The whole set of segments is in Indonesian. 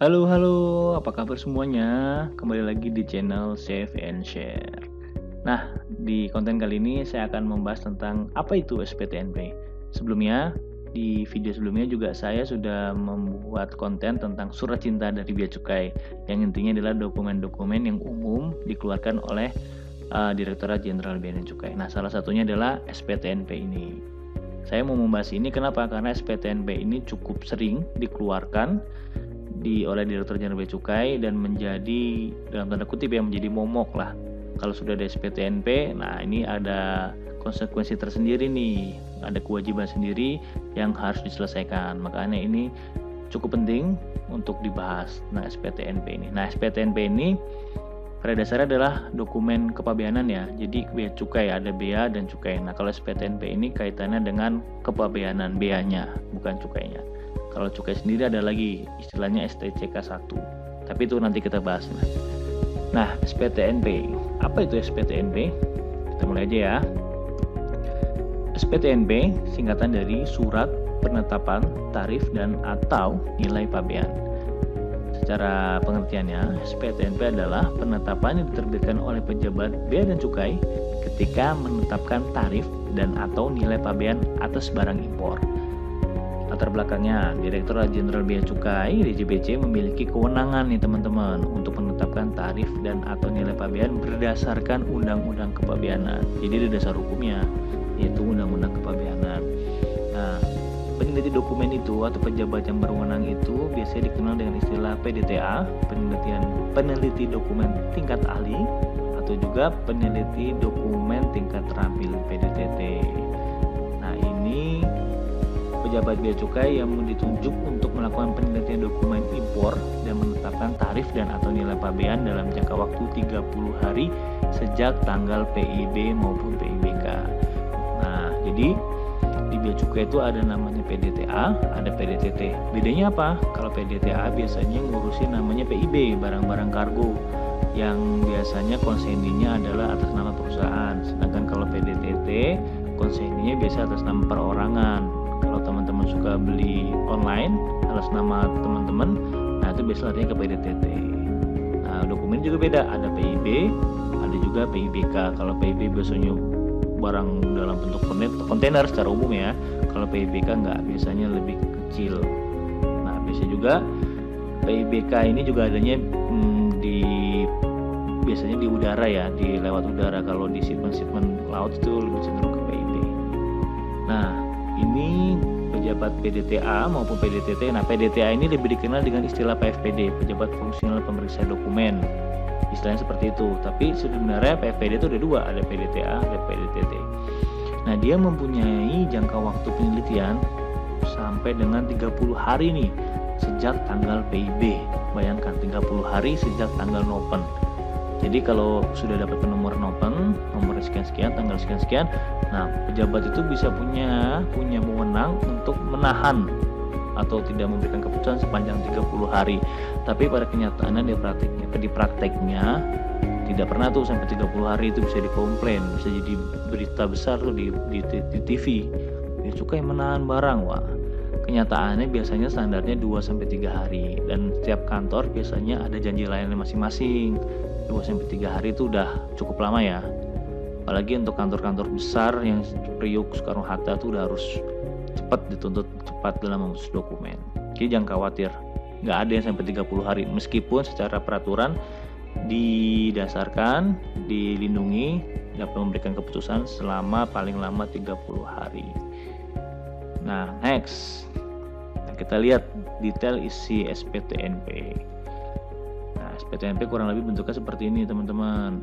Halo halo, apa kabar semuanya? Kembali lagi di channel Save and Share. Nah, di konten kali ini saya akan membahas tentang apa itu SPTNP. Sebelumnya, di video sebelumnya juga saya sudah membuat konten tentang surat cinta dari Bea Cukai, yang intinya adalah dokumen-dokumen yang umum dikeluarkan oleh Direktorat Jenderal Bea dan Cukai. Nah, salah satunya adalah SPTNP ini. Saya mau membahas ini kenapa? Karena SPTNP ini cukup sering dikeluarkan oleh Direktur Jenderal Bea Cukai dan menjadi dalam tanda kutip ya menjadi momok lah. Kalau sudah ada SPTNP, nah ini ada konsekuensi tersendiri nih, ada kewajiban sendiri yang harus diselesaikan. Makanya ini cukup penting untuk dibahas. Nah, SPTNP ini. Nah, SPTNP ini pada dasarnya adalah dokumen kepabeanan ya. Jadi bea cukai, ada bea dan cukai. Nah, kalau SPTNP ini kaitannya dengan kepabeanan, beanya, bukan cukainya. Kalau cukai sendiri ada lagi istilahnya STCK 1. Tapi itu nanti kita bahas. Nah, SPTNP. Apa itu SPTNP? Kita mulai aja ya. SPTNP singkatan dari Surat Penetapan Tarif dan atau Nilai Pabean. Secara pengertiannya, SPTNP adalah penetapan yang diterbitkan oleh pejabat bea dan cukai ketika menetapkan tarif dan atau nilai pabean atas barang impor. Latar belakangnya, Direktorat Jenderal Bea Cukai (DJBC) memiliki kewenangan nih teman-teman untuk menetapkan tarif dan atau nilai pabean berdasarkan Undang-Undang Kepabeanan. Jadi ada dasar hukumnya, yaitu Undang-Undang Kepabeanan. Nah, peneliti dokumen itu atau pejabat yang berwenang itu biasanya dikenal dengan istilah PDTA, peneliti dokumen tingkat ahli, atau juga peneliti dokumen tingkat terampil PDTT. Nah, ini pejabat bea cukai yang ditunjuk untuk melakukan penelitian dokumen impor dan menetapkan tarif dan atau nilai pabean dalam jangka waktu 30 hari sejak tanggal PIB maupun PIBK. Nah, jadi di bea cukai itu ada namanya PDTA, ada PDTT. Bedanya apa? Kalau PDTA biasanya ngurusin namanya PIB, barang-barang kargo, yang biasanya konseninya adalah atas nama perusahaan. Sedangkan kalau PDTT, konseninya biasa atas nama perorangan. Kalau teman-teman suka beli online atas nama teman-teman, nah itu biasa larinya ke PDTT. Nah, dokumen juga beda, ada PIB, ada juga PIBK. Kalau PIB biasanya barang dalam bentuk kontainer secara umum ya. Kalau PIBK enggak, biasanya lebih kecil. Nah, biasanya juga PIBK ini juga adanya biasanya di udara ya, di lewat udara. Kalau di shipment laut itu lebih cenderung ke PIB. Nah, ini pejabat PDTA maupun PDTT. Nah, PDTA ini lebih dikenal dengan istilah PFPD, pejabat fungsional pemeriksa dokumen. Istilahnya seperti itu. Tapi sebenarnya PFPD itu ada dua, ada PDTA, ada PDTT. Nah, dia mempunyai jangka waktu penelitian sampai dengan 30 hari nih sejak tanggal PIB. Bayangkan 30 hari sejak tanggal nopen. Jadi kalau sudah dapat nomor nopen, nomor sekian-sekian, tanggal sekian-sekian, nah pejabat itu bisa punya wewenang untuk menahan atau tidak memberikan keputusan sepanjang 30 hari. Tapi pada kenyataannya di prakteknya tidak pernah tuh sampai 30 hari itu bisa dikomplain, bisa jadi berita besar tuh di TV. Dia suka yang menahan barang, wah. Kenyataannya biasanya standarnya 2-3 hari, dan setiap kantor biasanya ada janji layannya masing-masing. 2-3 hari itu udah cukup lama ya. Apalagi untuk kantor-kantor besar yang Priuk, Soekarno-Hatta tuh udah harus cepat, dituntut cepat dalam mengurus dokumen. Jadi jangan khawatir, nggak ada yang sampai 30 hari. Meskipun secara peraturan didasarkan, dilindungi, dapat memberikan keputusan selama paling lama 30 hari. Nah, next. Nah, kita lihat detail isi SPTNP. Nah, SPTNP kurang lebih bentuknya seperti ini, teman-teman.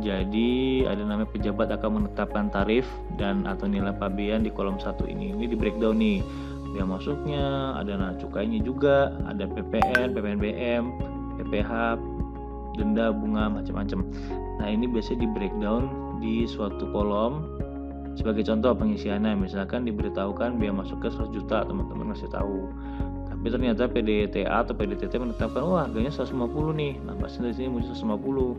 Jadi ada namanya pejabat akan menetapkan tarif dan atau nilai pabean di kolom 1 ini. Ini di breakdown nih. Biaya masuknya, ada cukainya juga, ada PPN, PPNBM, PPH, denda, bunga, macam-macam. Nah, ini biasanya di breakdown di suatu kolom. Sebagai contoh pengisiannya, misalkan diberitahukan biaya masuknya 100 juta, teman-teman ngasih tahu. Tapi ternyata PDTA atau PDTT menetapkan, wah harganya 150 nih. Nah, pasti dari sini muncul 150.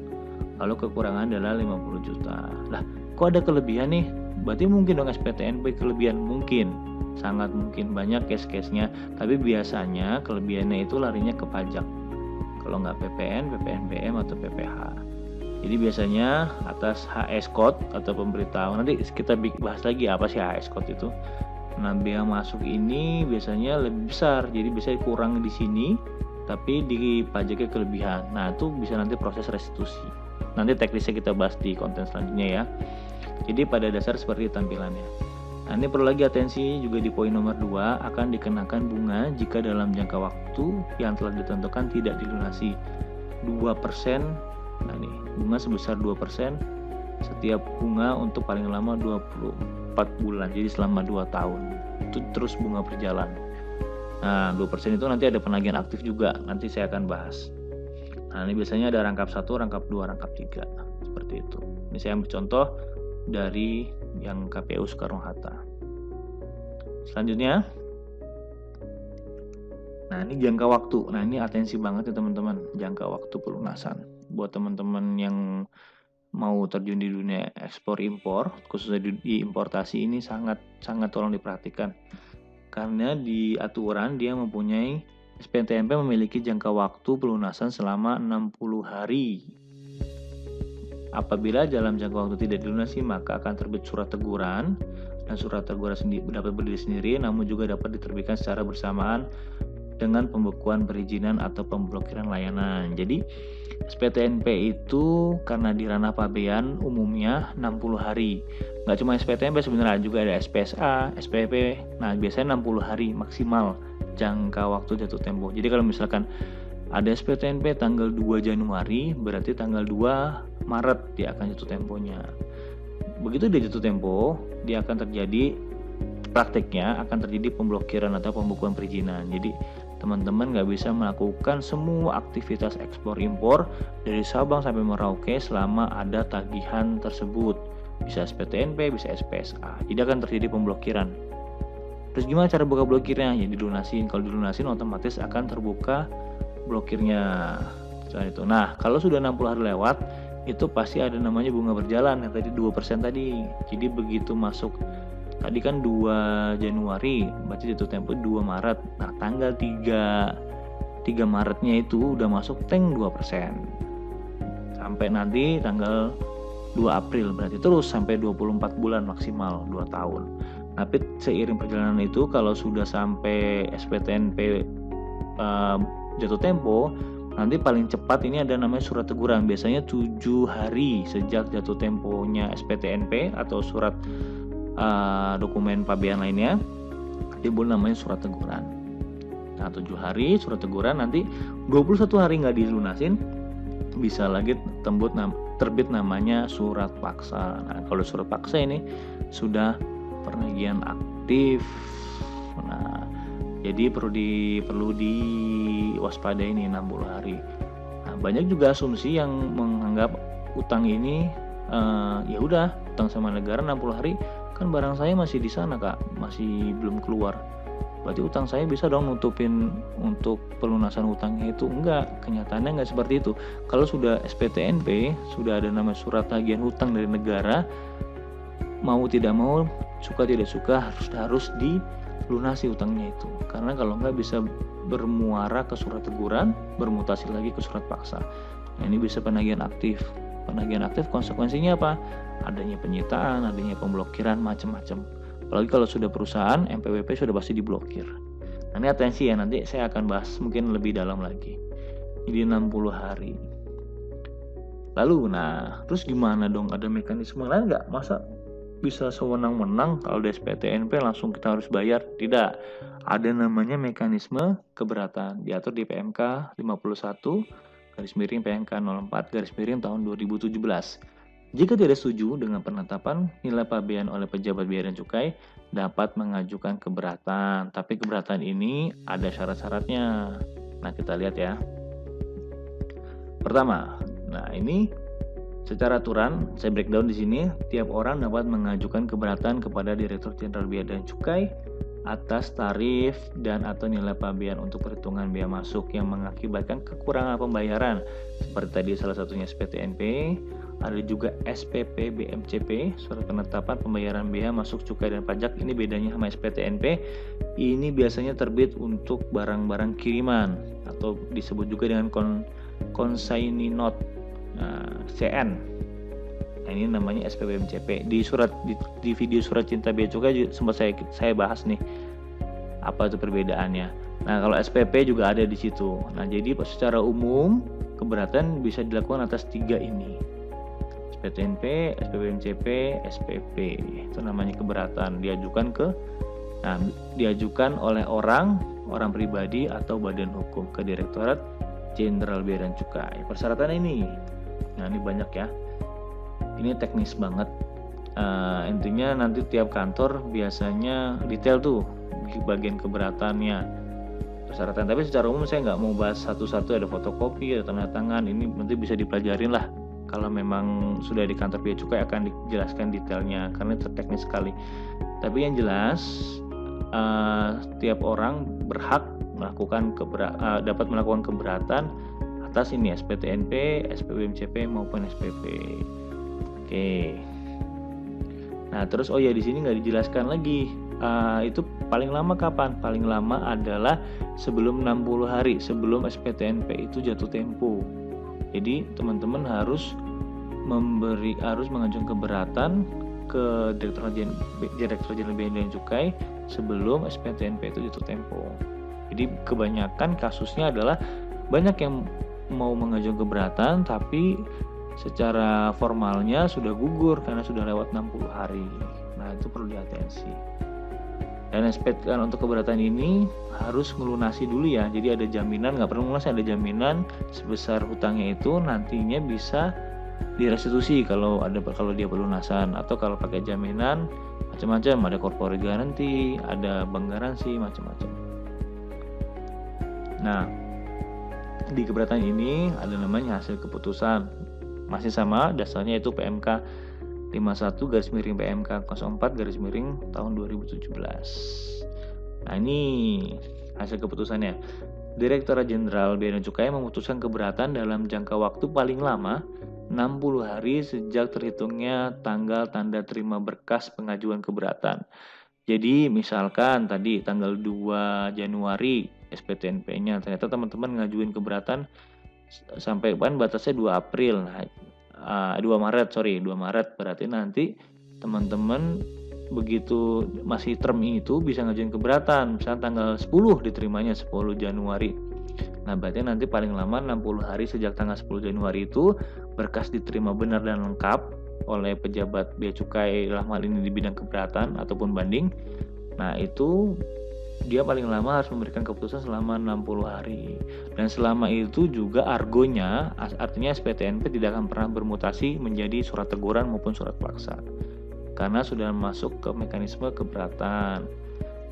Lalu kekurangan adalah 50 juta. Lah, kok ada kelebihan nih? berarti mungkin dong SPTNP kelebihan, mungkin, sangat mungkin, banyak case-case-nya. Tapi biasanya kelebihannya itu larinya ke pajak, kalau nggak PPN, PPNBM atau PPH. Jadi biasanya atas HS code atau pemberitahuan, nanti kita bahas lagi apa sih HS code itu. Nah, bea masuk ini biasanya lebih besar, jadi bisa kurang di sini tapi di pajaknya kelebihan. Nah, itu bisa nanti proses restitusi. Nanti teknisnya kita bahas di konten selanjutnya ya. Jadi pada dasar seperti tampilannya. Nah, ini perlu lagi atensi juga di poin nomor 2, akan dikenakan bunga jika dalam jangka waktu yang telah ditentukan tidak dilunasi 2%. Nah, nih, bunga sebesar 2% setiap bunga untuk paling lama 24 bulan. Jadi selama 2 tahun. Itu terus bunga berjalan. Nah, 2% itu nanti ada penagihan aktif juga, nanti saya akan bahas. Nah, ini biasanya ada rangkap 1, rangkap 2, rangkap 3, seperti itu. Ini saya ambil contoh dari yang KPU Soekarno-Hatta. Selanjutnya, nah ini jangka waktu. Nah, ini atensi banget ya teman-teman, jangka waktu pelunasan. Buat teman-teman yang mau terjun di dunia ekspor impor, khususnya di importasi, ini sangat tolong diperhatikan. Karena di aturan dia mempunyai SPTNP memiliki jangka waktu pelunasan selama 60 hari. Apabila dalam jangka waktu tidak dilunasi, maka akan terbit surat teguran, dan surat teguran dapat berdiri sendiri, namun juga dapat diterbitkan secara bersamaan dengan pembekuan perizinan atau pemblokiran layanan. Jadi SPTNP itu karena di ranah pabean umumnya 60 hari. Nggak cuma SPTNP sebenarnya, juga ada SPSA, SPP. Nah, biasanya 60 hari maksimal jangka waktu jatuh tempo. Jadi kalau misalkan ada SPTNP tanggal 2 Januari, berarti tanggal 2 Maret dia akan jatuh temponya. Begitu dia jatuh tempo, dia akan terjadi, prakteknya akan terjadi pemblokiran atau pembekuan perizinan. Jadi teman-teman nggak bisa melakukan semua aktivitas ekspor impor dari Sabang sampai Merauke selama ada tagihan tersebut. Bisa SPTNP, bisa SPSA. Jadi akan terjadi pemblokiran. Terus gimana cara buka blokirnya? Ya dilunasin. Kalau dilunasin otomatis akan terbuka blokirnya. Setelah itu. Nah, kalau sudah 60 hari lewat, itu pasti ada namanya bunga berjalan yang tadi 2% tadi. Jadi begitu masuk, tadi kan 2 Januari, berarti jatuh tempo 2 Maret. Nah, tanggal 3 Maretnya itu udah masuk tank 2%. Sampai nanti tanggal 2 April, berarti terus sampai 24 bulan maksimal 2 tahun. Tapi seiring perjalanan itu, kalau sudah sampai SPTNP jatuh tempo, nanti paling cepat ini ada namanya surat teguran. Biasanya 7 hari sejak jatuh temponya SPTNP atau surat dokumen pabean lainnya, timbul namanya surat teguran. Nah, 7 hari surat teguran, nanti 21 hari nggak dilunasin, bisa lagi terbit namanya surat paksa. Nah, kalau surat paksa ini sudah penagihan aktif. Nah, jadi perlu diwaspadai ini 60 hari. Nah, banyak juga asumsi yang menganggap utang ini ya udah, utang sama negara 60 hari, kan barang saya masih di sana Kak, masih belum keluar, berarti utang saya bisa dong nutupin untuk pelunasan utangnya itu. Enggak, kenyataannya enggak seperti itu. Kalau sudah SPTNP, sudah ada nama surat tagihan utang dari negara, mau tidak mau, suka tidak suka harus dilunasi utangnya itu. Karena kalau enggak bisa bermuara ke surat teguran, bermutasi lagi ke surat paksa. Nah, ini bisa penagihan aktif. Penagihan aktif konsekuensinya apa? Adanya penyitaan, adanya pemblokiran, macam-macam. Apalagi kalau sudah perusahaan, MPWP sudah pasti diblokir. Nah, ini atensi ya, nanti saya akan bahas mungkin lebih dalam lagi. Jadi 60 hari. Lalu, nah, terus gimana dong? Ada mekanisme lain nggak? Masa bisa sewenang-wenang kalau di SPTNP langsung kita harus bayar? Tidak. Ada namanya mekanisme keberatan. Diatur di PMK 51, PMK 04, tahun 2017. Jika tidak setuju dengan penetapan nilai pabean oleh pejabat bea dan cukai, dapat mengajukan keberatan. Tapi keberatan ini ada syarat-syaratnya. Nah, kita lihat ya. Pertama, nah ini secara aturan saya breakdown di sini. Tiap orang dapat mengajukan keberatan kepada Direktur Jenderal Bea dan Cukai atas tarif dan atau nilai pabean untuk perhitungan bea masuk yang mengakibatkan kekurangan pembayaran, seperti tadi salah satunya SPTNP, Ada juga SPP BMCP, surat penetapan pembayaran bea masuk cukai dan pajak. Ini bedanya sama SPTNP. Ini biasanya terbit untuk barang-barang kiriman atau disebut juga dengan consignee note, CN. Nah, ini namanya SPP BMCP. Di video surat cinta bea cukai sempat saya bahas nih apa itu perbedaannya. Nah, kalau SPP juga ada di situ. Nah, jadi secara umum keberatan bisa dilakukan atas 3 ini. SPTNP, SPP BMCP, SPP. Itu namanya keberatan diajukan oleh orang pribadi atau badan hukum ke Direktorat Jenderal Bea dan Cukai. Persyaratan ini. Nah, ini banyak ya. Ini teknis banget. Intinya nanti tiap kantor biasanya detail tuh bagian keberatannya, persyaratan. Tapi secara umum saya nggak mau bahas satu-satu, ada fotokopi, ada tanda tangan. Ini nanti bisa dipelajarin lah. Kalau memang sudah di kantor bea cukai akan dijelaskan detailnya karena itu teknis sekali. Tapi yang jelas tiap orang berhak dapat melakukan keberatan atas ini SPTNP, SPP BMCP maupun SPP. Oke. Nah, terus di sini nggak dijelaskan lagi. Itu paling lama kapan? Paling lama adalah sebelum 60 hari sebelum SPTNP itu jatuh tempo. Jadi teman-teman harus mengajukan keberatan ke Direktorat Jenderal Bea dan Cukai sebelum SPTNP itu jatuh tempo. Jadi kebanyakan kasusnya adalah banyak yang mau mengajukan keberatan tapi secara formalnya sudah gugur karena sudah lewat 60 hari. Nah, itu perlu diatensi. Dan untuk keberatan ini harus melunasi dulu ya. Jadi ada jaminan, nggak perlu melunasi, ada jaminan sebesar hutangnya itu nantinya bisa direstitusi kalau dia pelunasan, atau kalau pakai jaminan macam-macam, ada corporate guarantee, ada bank garansi, macam-macam. Nah, di keberatan ini ada namanya hasil keputusan. Masih sama, dasarnya itu PMK 51/PMK 04/ tahun 2017. Nah, ini hasil keputusannya. Direktorat Jenderal Bea dan Cukai memutuskan keberatan dalam jangka waktu paling lama 60 hari sejak terhitungnya tanggal tanda terima berkas pengajuan keberatan. Jadi misalkan tadi tanggal 2 Januari SPTNP-nya, ternyata teman-teman ngajuin keberatan sampai batasnya 2 April. Nah, 2 Maret berarti nanti teman-teman begitu masih term itu bisa ngajuin keberatan, misalnya tanggal 10 diterimanya 10 Januari. Nah, berarti nanti paling lama 60 hari sejak tanggal 10 Januari itu berkas diterima benar dan lengkap oleh pejabat bea cukai dalam hal ini di bidang keberatan ataupun banding. Nah, itu dia paling lama harus memberikan keputusan selama 60 hari. Dan selama itu juga argonya, artinya SPTNP tidak akan pernah bermutasi menjadi surat teguran maupun surat paksa, karena sudah masuk ke mekanisme keberatan.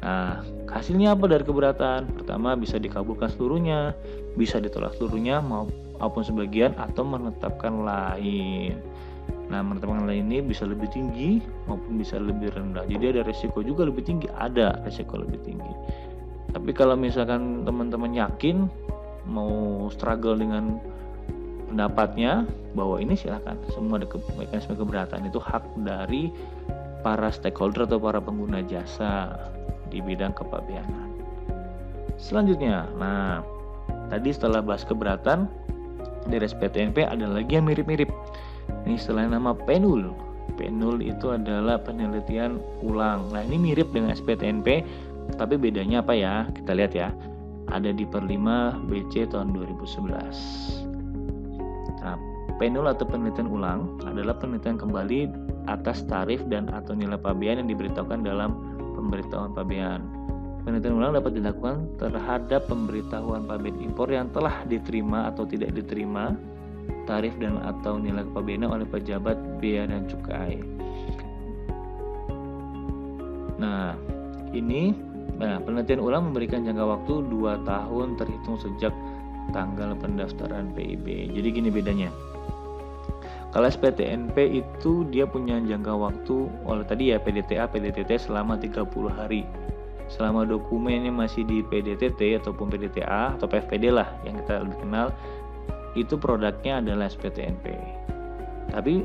Nah, hasilnya apa dari keberatan? Pertama, bisa dikabulkan seluruhnya, bisa ditolak seluruhnya maupun sebagian, atau menetapkan lain. Nah, menetapkan lain ini bisa lebih tinggi maupun bisa lebih rendah. Jadi ada resiko juga lebih tinggi, ada resiko lebih tinggi. Tapi kalau misalkan teman-teman yakin mau struggle dengan pendapatnya, bahwa ini silakan. Semua ada mekanisme keberatan itu hak dari para stakeholder atau para pengguna jasa di bidang kepabeanan. Selanjutnya, nah tadi setelah bahas keberatan dari SPTNP ada lagi yang mirip-mirip. Ini selain nama PENUL. PENUL itu adalah penelitian ulang. Nah, ini mirip dengan SPTNP, tapi bedanya apa ya? Kita lihat ya. Ada di per 5 BC tahun 2011. Nah, PENUL atau penelitian ulang adalah penelitian kembali atas tarif dan atau nilai pabean yang diberitahukan dalam pemberitahuan pabean. Penelitian ulang dapat dilakukan terhadap pemberitahuan pabean impor yang telah diterima atau tidak diterima tarif dan atau nilai kepabeanan oleh pejabat bea dan cukai. Nah, penelitian ulang memberikan jangka waktu 2 tahun terhitung sejak tanggal pendaftaran PIB. Jadi gini bedanya. Kalau SPTNP itu dia punya jangka waktu oleh tadi ya PDTA, PDTT selama 30 hari. Selama dokumennya masih di PDTT ataupun PDTA atau PFPD lah yang kita lebih kenal, itu produknya adalah SPTNP. Tapi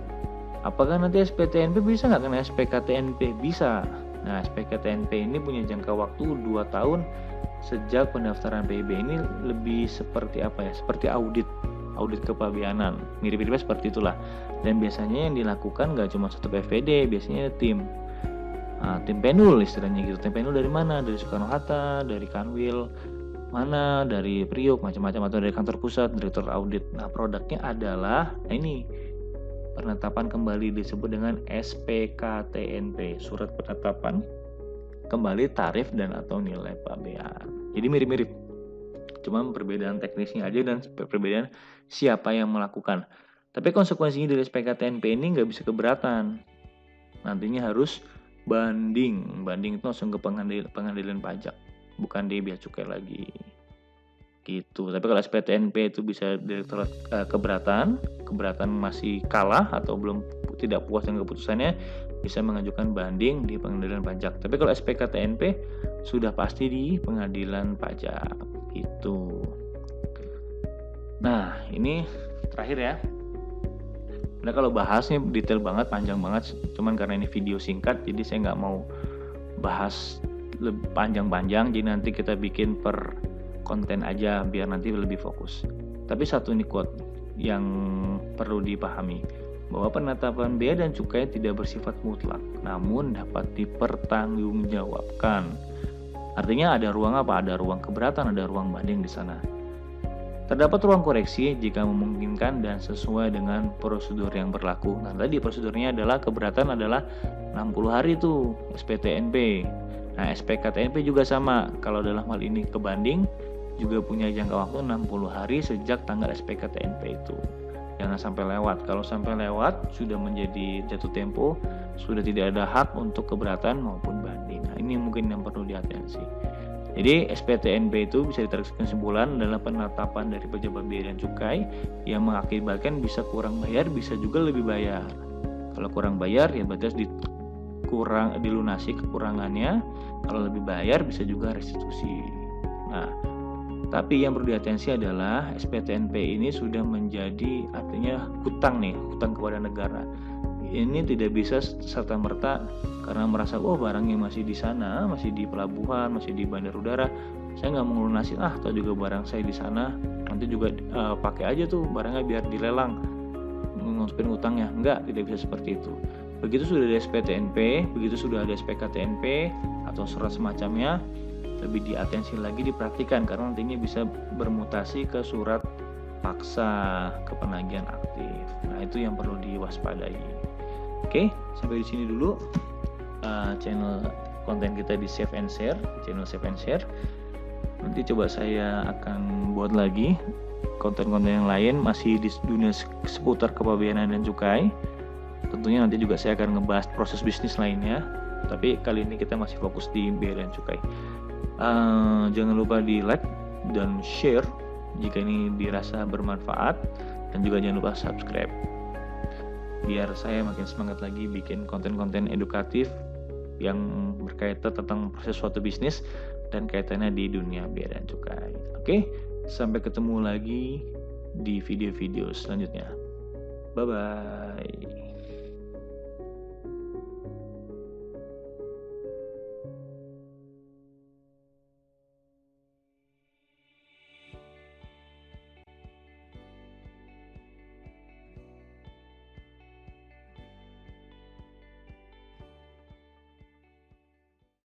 apakah nanti SPTNP bisa nggak kena SPKTNP? Bisa. Nah, SPKTNP ini punya jangka waktu 2 tahun sejak pendaftaran PIB. Ini lebih seperti apa ya? Seperti audit kepabeanan. Mirip-miripnya seperti itulah. Dan biasanya yang dilakukan nggak cuma satu PVD, biasanya tim. Tim penul istilahnya gitu. Tim penul dari mana? Dari Soekarno-Hatta, dari Kanwil, mana dari Priok, macam-macam, atau dari kantor pusat, direktur audit. Nah, produknya adalah ini penetapan kembali disebut dengan SPKTNP, surat penetapan kembali tarif dan atau nilai pabean. Jadi mirip-mirip, cuma perbedaan teknisnya aja dan perbedaan siapa yang melakukan. Tapi konsekuensinya dari SPKTNP ini nggak bisa keberatan, nantinya harus banding itu langsung ke pengadilan pajak, bukan di bea cukai lagi gitu. Tapi kalau SPTNP itu bisa direktorat keberatan masih kalah atau belum tidak puas dengan keputusannya, bisa mengajukan banding di pengadilan pajak. Tapi kalau SPKTNP sudah pasti di pengadilan pajak gitu. Nah, ini terakhir ya. Nah, kalau bahasnya detail banget, panjang banget, cuman karena ini video singkat, jadi saya nggak mau bahas lebih panjang-panjang, jadi nanti kita bikin per konten aja biar nanti lebih fokus. Tapi satu ini quote yang perlu dipahami, bahwa penetapan bea dan cukai tidak bersifat mutlak, namun dapat dipertanggungjawabkan. Artinya ada ruang apa? Ada ruang keberatan, ada ruang banding di sana. Terdapat ruang koreksi jika memungkinkan dan sesuai dengan prosedur yang berlaku. Nah, tadi prosedurnya adalah keberatan adalah 60 hari tuh SPTNP. Nah, SPKTNP juga sama. Kalau dalam hal ini kebanding juga punya jangka waktu 60 hari sejak tanggal SPKTNP itu. Jangan sampai lewat. Kalau sampai lewat sudah menjadi jatuh tempo, sudah tidak ada hak untuk keberatan maupun banding. Nah, ini mungkin yang perlu diatensi. Jadi SPTNP itu bisa ditarik kesimpulan adalah penetapan dari pejabat bea dan cukai yang mengakibatkan bisa kurang bayar, bisa juga lebih bayar. Kalau kurang bayar ya berarti harus dilunasi kekurangannya. Kalau lebih bayar bisa juga restitusi. Nah, tapi yang perlu diatensi adalah SPTNP ini sudah menjadi artinya hutang kepada negara. Ini tidak bisa serta-merta karena merasa barangnya masih di sana, masih di pelabuhan, masih di bandar udara, saya nggak mau lunasin atau juga barang saya di sana, nanti juga pakai aja tuh barangnya biar dilelang, ngutupin utangnya. Enggak, tidak bisa seperti itu. Begitu sudah ada SPTNP, begitu sudah ada SPKTNP atau surat semacamnya, lebih diatensi lagi, diperhatikan karena nantinya bisa bermutasi ke surat paksa kepenagihan aktif. Nah, itu yang perlu diwaspadai. Oke, sampai di sini dulu channel konten kita di Save and Share, channel Save and Share. Nanti coba saya akan buat lagi konten-konten yang lain masih di dunia seputar kepabeanan dan cukai. Tentunya nanti juga saya akan ngebahas proses bisnis lainnya, tapi kali ini kita masih fokus di bea dan cukai. Jangan lupa di like dan share jika ini dirasa bermanfaat, dan juga jangan lupa subscribe biar saya makin semangat lagi bikin konten-konten edukatif yang berkaitan tentang proses suatu bisnis dan kaitannya di dunia bea dan cukai. Oke, sampai ketemu lagi di video-video selanjutnya. Bye-bye.